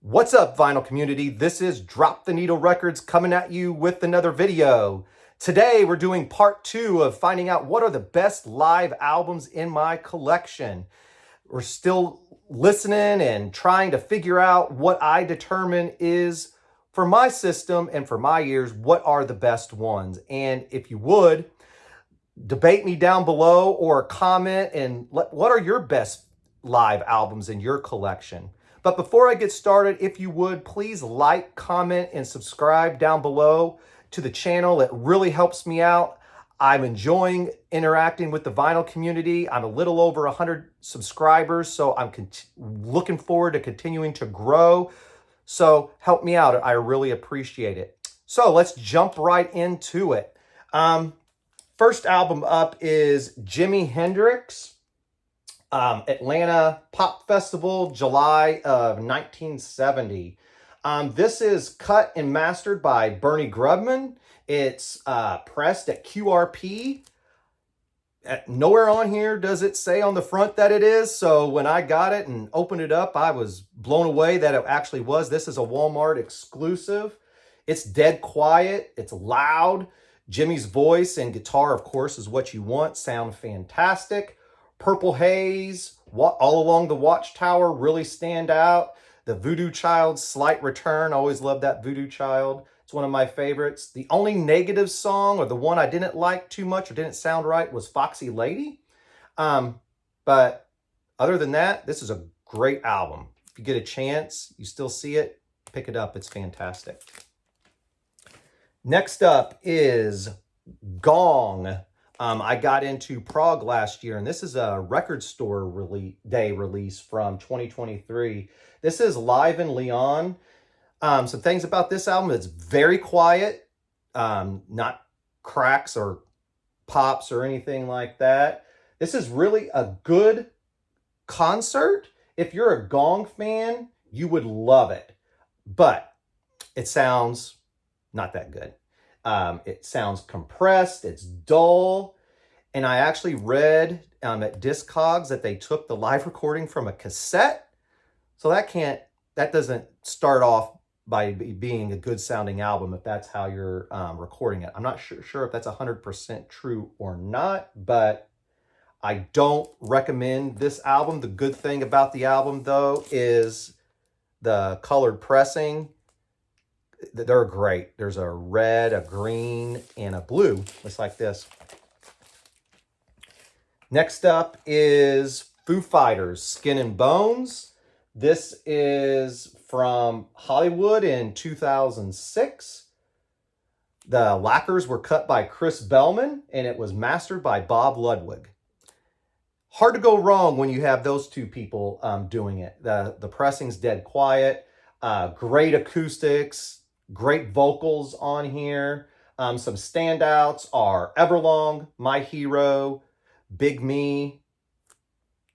What's up, vinyl community? This is Drop the Needle Records coming at you with another video. Today, we're doing part 2 of finding out what are the best live albums in my collection. We're still listening and trying to figure out what I determine is, for my system and for my ears, what are the best ones. And if you would, debate me down below or comment and what are your best live albums in your collection. But before I get started, if you would, please like, comment, and subscribe down below to the channel. It really helps me out. I'm enjoying interacting with the vinyl community. I'm a little over 100 subscribers, so I'm looking forward to continuing to grow. So help me out. I really appreciate it. So let's jump right into it. First album up is Jimi Hendrix. Atlanta Pop Festival, July of 1970. This is cut and mastered by Bernie Grubman. It's pressed at QRP. Nowhere on here does it say on the front that it is, so when I got it and opened it up, I was blown away that it actually was. This is a Walmart exclusive. It's dead quiet. It's loud. Jimmy's voice and guitar, of course, is what you want. Sound fantastic. Purple Haze, all along the Watchtower really stand out. The Voodoo Child's Slight Return, I always love that Voodoo Child. It's one of my favorites. The only negative song, or the one I didn't like too much or didn't sound right, was Foxy Lady. But other than that, this is a great album. If you get a chance, you still see it, pick it up. It's fantastic. Next up is Gong. I got into Prague last year, and this is a record store day release from 2023. This is live in Lyon. Some things about this album: it's very quiet, not cracks or pops or anything like that. This is really a good concert. If you're a Gong fan, you would love it, but it sounds not that good. It sounds compressed, it's dull, and I actually read at Discogs that they took the live recording from a cassette, so that doesn't start off by being a good sounding album if that's how you're recording it. I'm not sure if that's 100% true or not, but I don't recommend this album. The good thing about the album, though, is the colored pressing. They're great. There's a red, a green, and a blue, just like this. Next up is Foo Fighters, Skin and Bones. This is from Hollywood in 2006. The lacquers were cut by Chris Bellman, and it was mastered by Bob Ludwig. Hard to go wrong when you have those two people doing it. The pressing's dead quiet, great acoustics, great vocals on here. Some standouts are Everlong, My Hero, Big Me.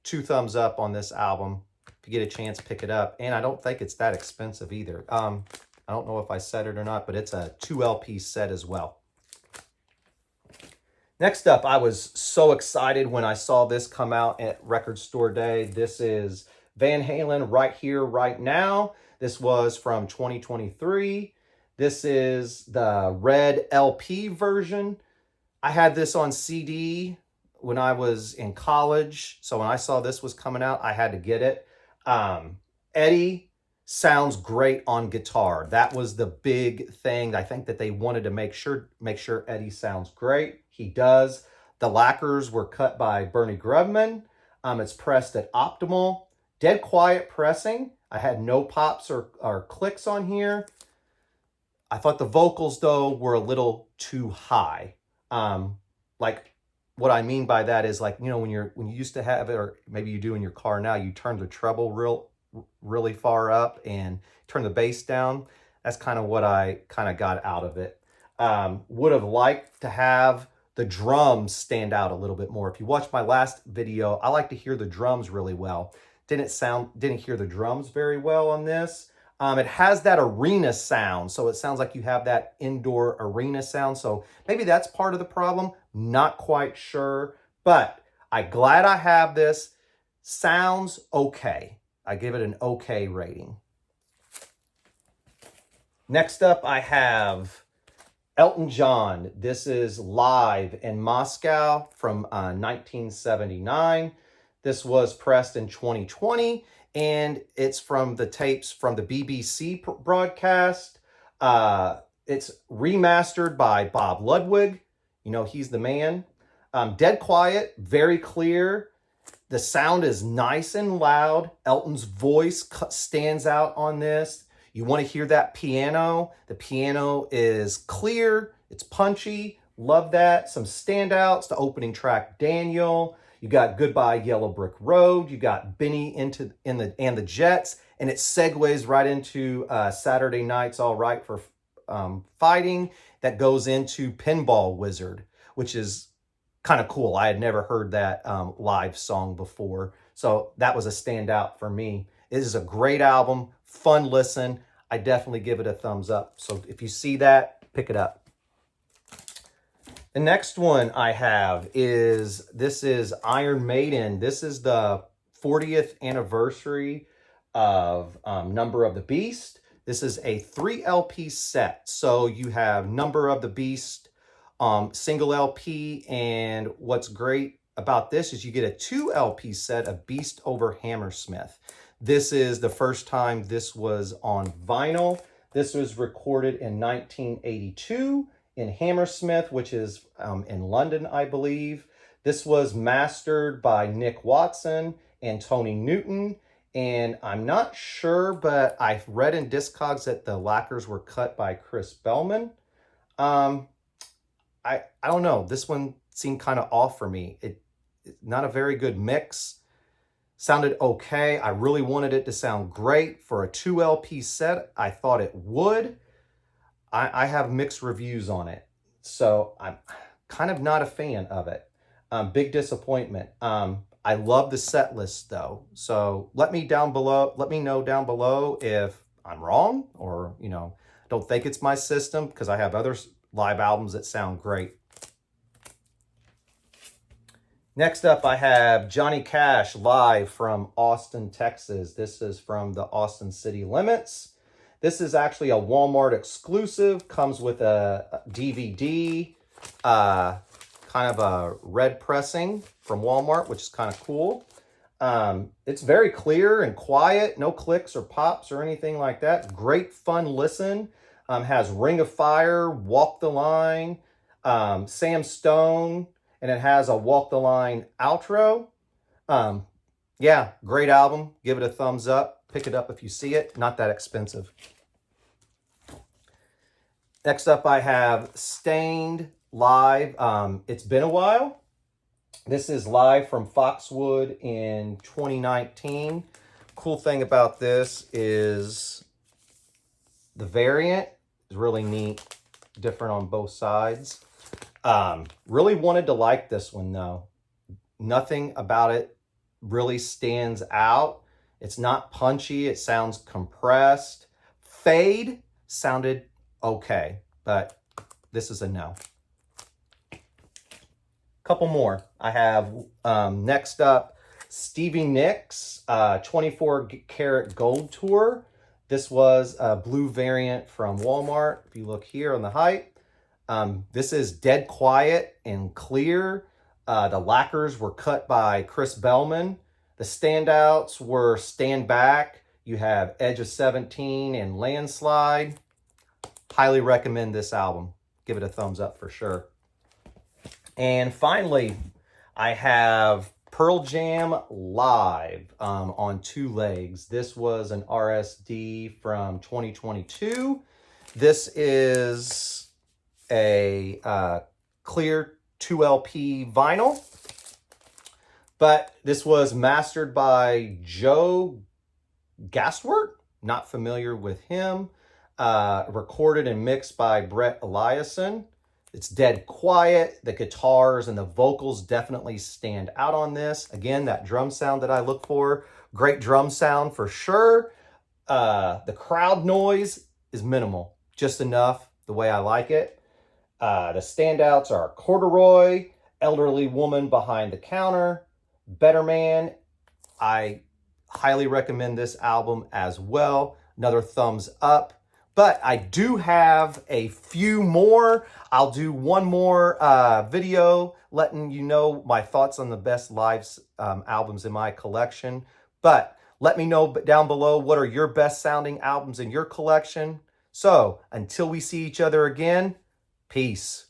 2 thumbs up on this album. If you get a chance, pick it up. And I don't think it's that expensive either. I don't know if I said it or not, but it's a 2 LP set as well. Next up, I was so excited when I saw this come out at Record Store Day. This is Van Halen, Right Here, Right Now. This was from 2023. This is the red LP version. I had this on CD when I was in college, so when I saw this was coming out, I had to get it. Eddie sounds great on guitar. That was the big thing. I think that they wanted to make sure Eddie sounds great. He does. The lacquers were cut by Bernie Grubman. It's pressed at optimal. Dead quiet pressing. I had no pops or clicks on here. I thought the vocals, though, were a little too high. Like, what I mean by that is, like, you know, when you used to have it, or maybe you do in your car now, you turn the treble really far up and turn the bass down. That's kind of what I kind of got out of it. Would have liked to have the drums stand out a little bit more. If you watched my last video, I like to hear the drums really well. Didn't hear the drums very well on this. It has that arena sound, so it sounds like you have that indoor arena sound. So maybe that's part of the problem. Not quite sure, but I'm glad I have this. Sounds okay. I give it an okay rating. Next up, I have Elton John. This is live in Moscow from 1979. This was pressed in 2020, and it's from the tapes from the BBC broadcast. It's remastered by Bob Ludwig. You know, he's the man. Dead quiet, very clear. The sound is nice and loud. Elton's voice stands out on this. You want to hear that piano. The piano is clear. It's punchy. Love that. Some standouts. The opening track, Daniel. You got Goodbye Yellow Brick Road. You got Benny and the Jets. And it segues right into Saturday Night's All Right for Fighting. That goes into Pinball Wizard, which is kind of cool. I had never heard that live song before. So that was a standout for me. It is a great album, fun listen. I definitely give it a thumbs up. So if you see that, pick it up. The next one I have is, this is Iron Maiden. This is the 40th anniversary of Number of the Beast. This is a 3 LP set. So you have Number of the Beast, single LP, and what's great about this is you get a 2 LP set of Beast over Hammersmith. This is the first time this was on vinyl. This was recorded in 1982 in Hammersmith, which is in London, I believe. This was mastered by Nick Watson and Tony Newton. And I'm not sure, but I've read in Discogs that the lacquers were cut by Chris Bellman. I don't know. This one seemed kind of off for me. Not a very good mix. Sounded okay. I really wanted it to sound great. For a 2 LP set, I thought it would. I have mixed reviews on it. So I'm kind of not a fan of it. Big disappointment. I love the set list though. So let me know down below if I'm wrong, or, you know, don't think it's my system, because I have other live albums that sound great. Next up, I have Johnny Cash live from Austin, Texas. This is from the Austin City Limits. This is actually a Walmart exclusive. Comes with a DVD, kind of a red pressing from Walmart, which is kind of cool. It's very clear and quiet. No clicks or pops or anything like that. Great fun listen. Has Ring of Fire, Walk the Line, Sam Stone, and it has a Walk the Line outro. Yeah, great album. Give it a thumbs up. Pick it up if you see it. Not that expensive. Next up, I have Stained live. It's been a while. This is live from Foxwood in 2019. Cool thing about this is the variant is really neat, different on both sides. Really wanted to like this one though. Nothing about it really stands out. It's not punchy. It sounds compressed. Fade sounded okay, but this is a no. Couple more. I have next up Stevie Nicks 24 Karat Gold Tour. This was a blue variant from Walmart. If you look here on the height, this is dead quiet and clear. The lacquers were cut by Chris Bellman. The standouts were Stand Back. You have Edge of 17 and Landslide. Highly recommend this album. Give it a thumbs up for sure. And finally, I have Pearl Jam live on 2 legs. This was an RSD from 2022. This is a clear 2 LP vinyl, but this was mastered by Joe Gasworth. Not familiar with him. Recorded and mixed by Brett Eliason. It's dead quiet. The guitars and the vocals definitely stand out on this. Again, that drum sound that I look for. Great drum sound for sure. The crowd noise is minimal. Just enough the way I like it. The standouts are Corduroy, Elderly Woman Behind the Counter, Better Man. I highly recommend this album as well. Another thumbs up. But I do have a few more. I'll do one more video letting you know my thoughts on the best live albums in my collection. But let me know down below, what are your best sounding albums in your collection? So until we see each other again, peace.